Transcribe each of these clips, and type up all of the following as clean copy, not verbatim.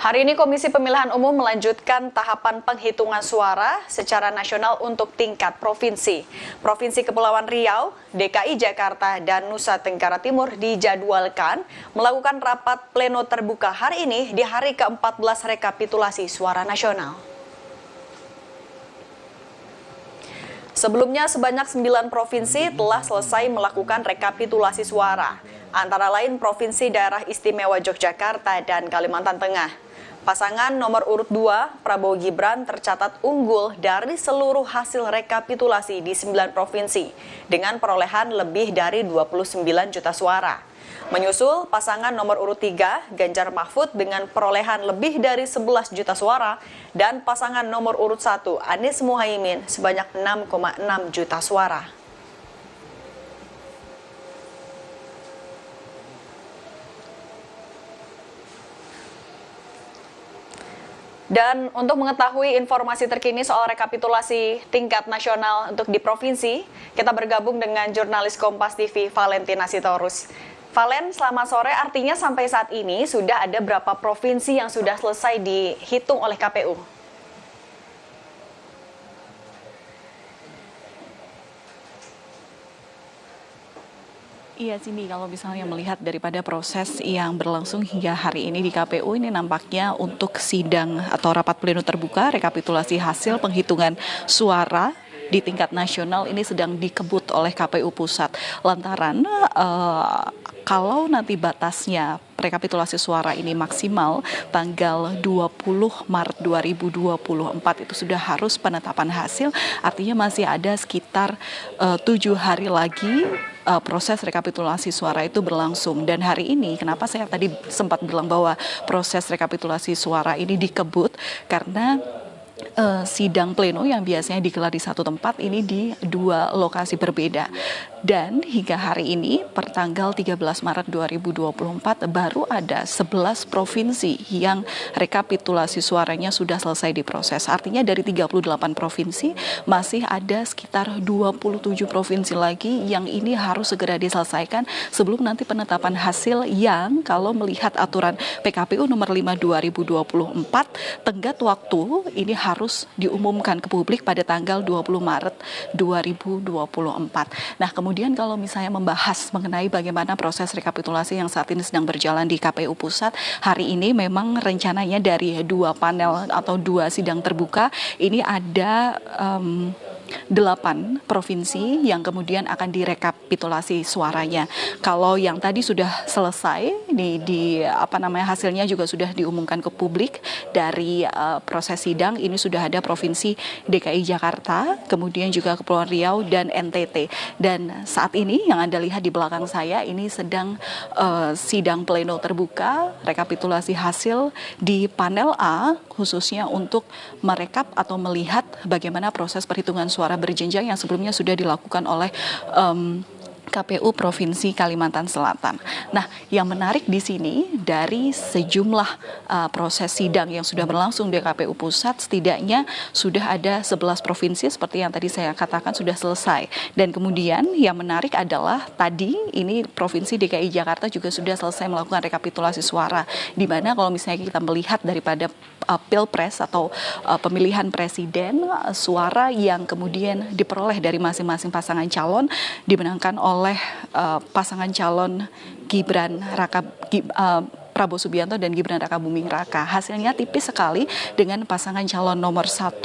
Hari ini Komisi Pemilihan Umum melanjutkan tahapan penghitungan suara secara nasional untuk tingkat provinsi. Provinsi Kepulauan Riau, DKI Jakarta, dan Nusa Tenggara Timur dijadwalkan melakukan rapat pleno terbuka hari ini di hari ke-14 rekapitulasi suara nasional. Sebelumnya sebanyak 9 provinsi telah selesai melakukan rekapitulasi suara, antara lain Provinsi Daerah Istimewa Yogyakarta dan Kalimantan Tengah. Pasangan nomor urut 2, Prabowo Gibran tercatat unggul dari seluruh hasil rekapitulasi di 9 provinsi dengan perolehan lebih dari 29 juta suara. Menyusul pasangan nomor urut 3, Ganjar Mahfud dengan perolehan lebih dari 11 juta suara dan pasangan nomor urut 1, Anies Muhaimin sebanyak 6,6 juta suara. Dan untuk mengetahui informasi terkini soal rekapitulasi tingkat nasional untuk di provinsi, kita bergabung dengan jurnalis Kompas TV Valentina Sitorus. Valen, selamat sore. Artinya sampai saat ini sudah ada berapa provinsi yang sudah selesai dihitung oleh KPU? Iya Cindy, kalau misalnya melihat daripada proses yang berlangsung hingga hari ini di KPU, ini nampaknya untuk sidang atau rapat pleno terbuka rekapitulasi hasil penghitungan suara di tingkat nasional ini sedang dikebut oleh KPU Pusat. Lantaran kalau nanti batasnya rekapitulasi suara ini maksimal tanggal 20 Maret 2024 itu sudah harus penetapan hasil, artinya masih ada sekitar 7 hari lagi proses rekapitulasi suara itu berlangsung. Dan hari ini kenapa saya tadi sempat bilang bahwa proses rekapitulasi suara ini dikebut, karena sidang pleno yang biasanya digelar di satu tempat ini di 2 lokasi berbeda. Dan hingga hari ini pertanggal 13 Maret 2024 baru ada 11 provinsi yang rekapitulasi suaranya sudah selesai diproses. Artinya dari 38 provinsi masih ada sekitar 27 provinsi lagi yang ini harus segera diselesaikan sebelum nanti penetapan hasil yang kalau melihat aturan PKPU nomor 5 2024 tenggat waktu ini harus diumumkan ke publik pada tanggal 20 Maret 2024. Nah, kemudian kalau misalnya membahas mengenai bagaimana proses rekapitulasi yang saat ini sedang berjalan di KPU Pusat, hari ini memang rencananya dari 2 panel atau 2 sidang terbuka, ini ada 8 provinsi yang kemudian akan direkapitulasi suaranya. Kalau yang tadi sudah selesai hasilnya juga sudah diumumkan ke publik dari proses sidang, ini sudah ada provinsi DKI Jakarta, kemudian juga Kepulauan Riau dan NTT. Dan saat ini yang Anda lihat di belakang saya ini sedang sidang pleno terbuka rekapitulasi hasil di panel A, khususnya untuk merekap atau melihat bagaimana proses perhitungan suara berjenjang yang sebelumnya sudah dilakukan oleh KPU Provinsi Kalimantan Selatan. Nah, yang menarik di sini dari sejumlah proses sidang yang sudah berlangsung di KPU Pusat, setidaknya sudah ada 11 provinsi seperti yang tadi saya katakan sudah selesai. Dan kemudian yang menarik adalah tadi ini Provinsi DKI Jakarta juga sudah selesai melakukan rekapitulasi suara. Di mana kalau misalnya kita melihat daripada Pilpres atau pemilihan presiden, suara yang kemudian diperoleh dari masing-masing pasangan calon dimenangkan oleh pasangan calon Prabowo Subianto dan Gibran Rakabuming Raka. Hasilnya tipis sekali dengan pasangan calon nomor 1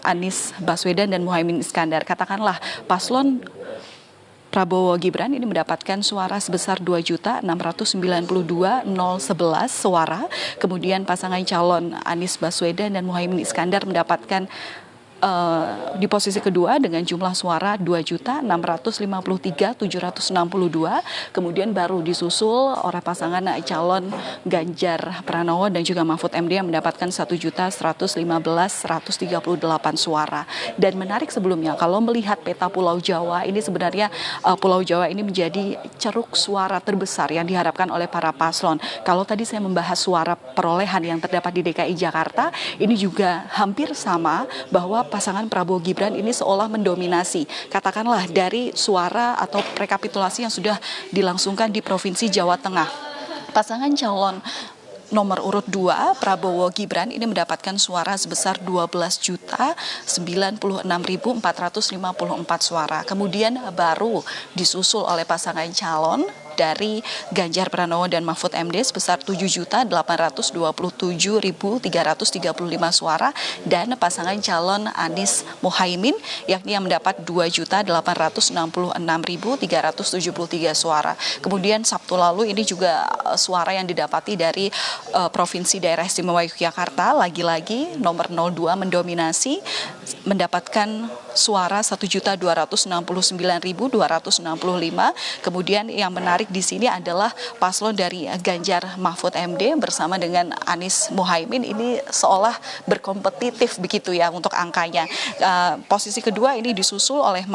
Anies Baswedan dan Muhaimin Iskandar. Katakanlah paslon Prabowo Gibran ini mendapatkan suara sebesar 2.692.011 suara. Kemudian pasangan calon Anies Baswedan dan Muhaimin Iskandar mendapatkan di posisi kedua dengan jumlah suara 2.653.762, kemudian baru disusul oleh pasangan calon Ganjar Pranowo dan juga Mahfud MD yang mendapatkan 1.115.138 suara. Dan menarik sebelumnya kalau melihat peta Pulau Jawa ini sebenarnya Pulau Jawa ini menjadi ceruk suara terbesar yang diharapkan oleh para paslon. Kalau tadi saya membahas suara perolehan yang terdapat di DKI Jakarta, ini juga hampir sama bahwa pasangan Prabowo Gibran ini seolah mendominasi, katakanlah dari suara atau rekapitulasi yang sudah dilangsungkan di Provinsi Jawa Tengah. Pasangan calon nomor urut 2 Prabowo Gibran ini mendapatkan suara sebesar 12.096.454 suara. Kemudian baru disusul oleh pasangan calon dari Ganjar Pranowo dan Mahfud MD sebesar 7.827.335 suara dan pasangan calon Anies Muhaimin yakni yang mendapat 2.866.373 suara. Kemudian Sabtu lalu ini juga suara yang didapati dari Provinsi Daerah Istimewa Yogyakarta, lagi-lagi nomor 02 mendominasi mendapatkan suara 1.269.265. Kemudian yang menarik di sini adalah paslon dari Ganjar Mahfud MD bersama dengan Anies Muhaimin ini seolah berkompetitif begitu ya untuk angkanya. Posisi kedua ini disusul oleh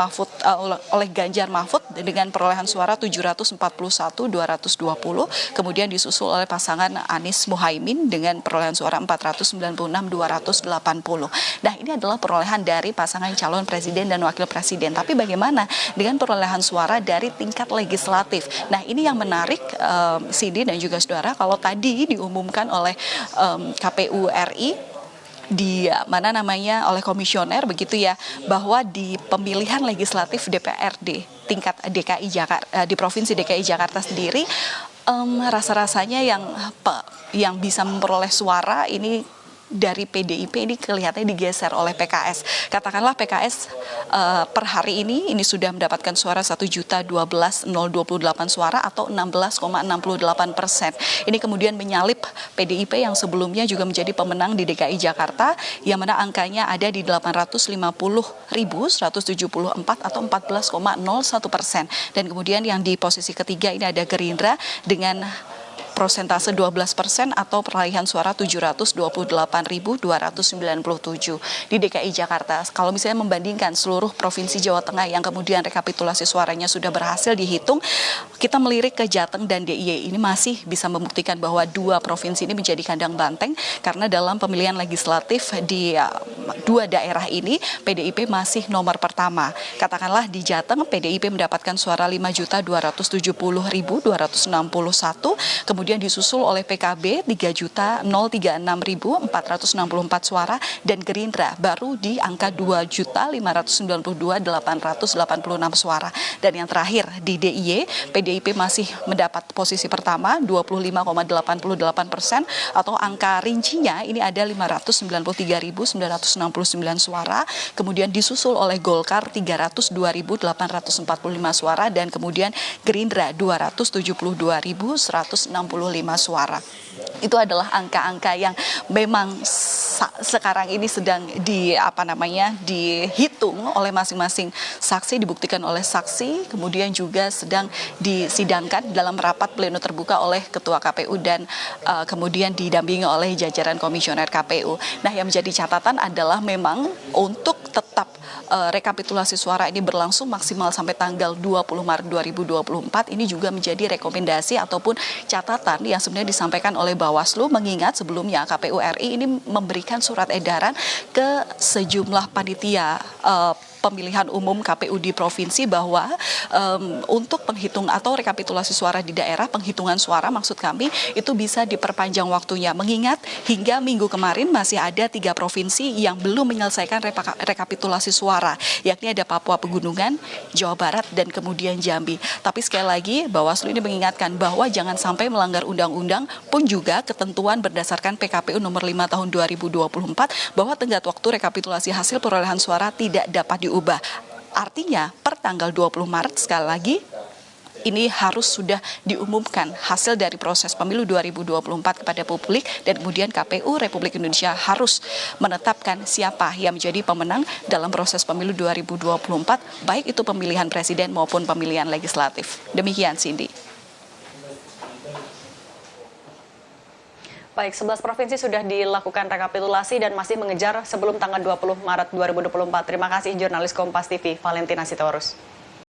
Ganjar Mahfud dengan perolehan suara 741.220, kemudian disusul oleh pasangan Anies Muhaimin dengan perolehan suara 496.280. Nah, ini adalah perolehan dari pasangan calon presiden dan wakil presiden. Tapi bagaimana dengan perolehan suara dari tingkat legislatif? Nah, ini yang menarik, Cindy dan juga saudara, kalau tadi diumumkan oleh KPU RI oleh komisioner begitu ya, bahwa di pemilihan legislatif DPRD tingkat DKI Jakarta di Provinsi DKI Jakarta sendiri rasa-rasanya yang bisa memperoleh suara ini dari PDIP ini kelihatannya digeser oleh PKS. Katakanlah PKS per hari ini sudah mendapatkan suara 1.012.028 suara atau 16,68%. Ini kemudian menyalip PDIP yang sebelumnya juga menjadi pemenang di DKI Jakarta yang mana angkanya ada di 850.174 atau 14,01%. Dan kemudian yang di posisi ketiga ini ada Gerindra dengan persentase 12% atau peralihan suara 728.297 di DKI Jakarta. Kalau misalnya membandingkan seluruh provinsi Jawa Tengah yang kemudian rekapitulasi suaranya sudah berhasil dihitung, kita melirik ke Jateng dan DIY. Ini masih bisa membuktikan bahwa dua provinsi ini menjadi kandang banteng karena dalam pemilihan legislatif di dua daerah ini PDIP masih nomor pertama. Katakanlah di Jateng PDIP mendapatkan suara 5.270.261, kemudian disusul oleh PKB 3.036.464 suara dan Gerindra baru di angka 2.592.886 suara. Dan yang terakhir di DIY, PDIP masih mendapat posisi pertama 25,88% atau angka rincinya ini ada 593.969 suara, kemudian disusul oleh Golkar 302.845 suara dan kemudian Gerindra 272.165 suara. Itu adalah angka-angka yang memang sekarang ini sedang dihitung oleh masing-masing saksi, dibuktikan oleh saksi, kemudian juga sedang disidangkan dalam rapat pleno terbuka oleh Ketua KPU dan kemudian didampingi oleh jajaran komisioner KPU. Nah, yang menjadi catatan adalah memang untuk tetap rekapitulasi suara ini berlangsung maksimal sampai tanggal 20 Maret 2024 ini juga menjadi rekomendasi ataupun catatan yang sebenarnya disampaikan oleh Bawaslu, mengingat sebelumnya KPU RI ini memberikan surat edaran ke sejumlah panitia pemilihan umum KPU di provinsi bahwa untuk penghitung atau rekapitulasi suara di daerah, penghitungan suara maksud kami itu bisa diperpanjang waktunya, mengingat hingga minggu kemarin masih ada 3 provinsi yang belum menyelesaikan rekapitulasi suara, yakni ada Papua Pegunungan, Jawa Barat, dan kemudian Jambi. Tapi sekali lagi Bawaslu ini mengingatkan bahwa jangan sampai melanggar undang-undang pun juga ketentuan berdasarkan PKPU nomor 5 tahun 2024 bahwa tenggat waktu rekapitulasi hasil perolehan suara tidak dapat diubah. Artinya per tanggal 20 Maret sekali lagi ini harus sudah diumumkan hasil dari proses pemilu 2024 kepada publik dan kemudian KPU Republik Indonesia harus menetapkan siapa yang menjadi pemenang dalam proses pemilu 2024 baik itu pemilihan presiden maupun pemilihan legislatif. Demikian Cindy. Baik, 11 provinsi sudah dilakukan rekapitulasi dan masih mengejar sebelum tanggal 20 Maret 2024. Terima kasih jurnalis Kompas TV, Valentina Sitorus.